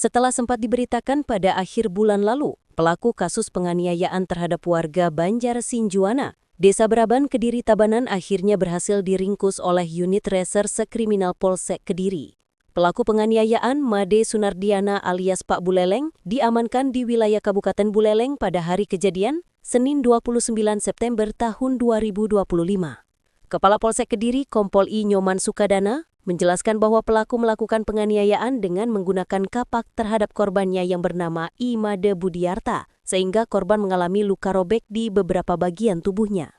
Setelah sempat diberitakan pada akhir bulan lalu, pelaku kasus penganiayaan terhadap warga Banjar Sinjuana, Desa Beraban, Kediri Tabanan akhirnya berhasil diringkus oleh unit reserse kriminal Polsek Kediri. Pelaku penganiayaan Made Sunardiana alias Pak Buleleng diamankan di wilayah Kabupaten Buleleng pada hari kejadian, Senin 29 September tahun 2025. Kepala Polsek Kediri Kompol I Nyoman Sukadana menjelaskan bahwa pelaku melakukan penganiayaan dengan menggunakan kapak terhadap korbannya yang bernama Imade Budiarta, sehingga korban mengalami luka robek di beberapa bagian tubuhnya.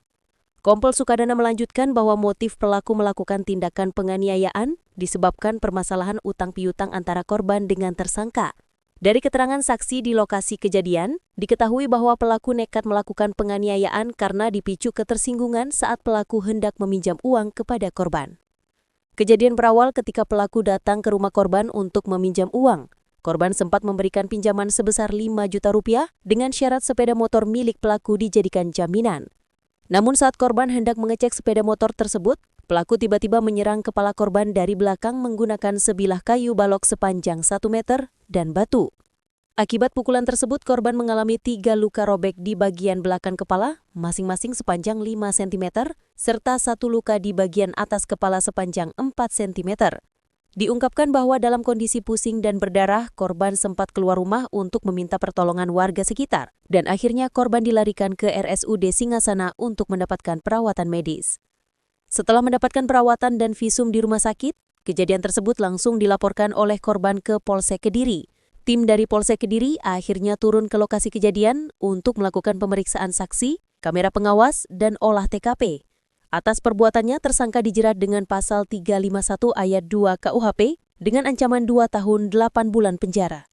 Kompol Sukadana melanjutkan bahwa motif pelaku melakukan tindakan penganiayaan disebabkan permasalahan utang piutang antara korban dengan tersangka. Dari keterangan saksi di lokasi kejadian, diketahui bahwa pelaku nekat melakukan penganiayaan karena dipicu ketersinggungan saat pelaku hendak meminjam uang kepada korban. Kejadian berawal ketika pelaku datang ke rumah korban untuk meminjam uang. Korban sempat memberikan pinjaman sebesar 5 juta rupiah dengan syarat sepeda motor milik pelaku dijadikan jaminan. Namun saat korban hendak mengecek sepeda motor tersebut, pelaku tiba-tiba menyerang kepala korban dari belakang menggunakan sebilah kayu balok sepanjang 1 meter dan batu. Akibat pukulan tersebut, korban mengalami 3 luka robek di bagian belakang kepala, masing-masing sepanjang 5 cm, serta 1 luka di bagian atas kepala sepanjang 4 cm. Diungkapkan bahwa dalam kondisi pusing dan berdarah, korban sempat keluar rumah untuk meminta pertolongan warga sekitar, dan akhirnya korban dilarikan ke RSUD Singasana untuk mendapatkan perawatan medis. Setelah mendapatkan perawatan dan visum di rumah sakit, kejadian tersebut langsung dilaporkan oleh korban ke Polsek Kediri. Tim dari Polsek Kediri akhirnya turun ke lokasi kejadian untuk melakukan pemeriksaan saksi, kamera pengawas, dan olah TKP. Atas perbuatannya, tersangka dijerat dengan pasal 351 ayat 2 KUHP dengan ancaman 2 tahun 8 bulan penjara.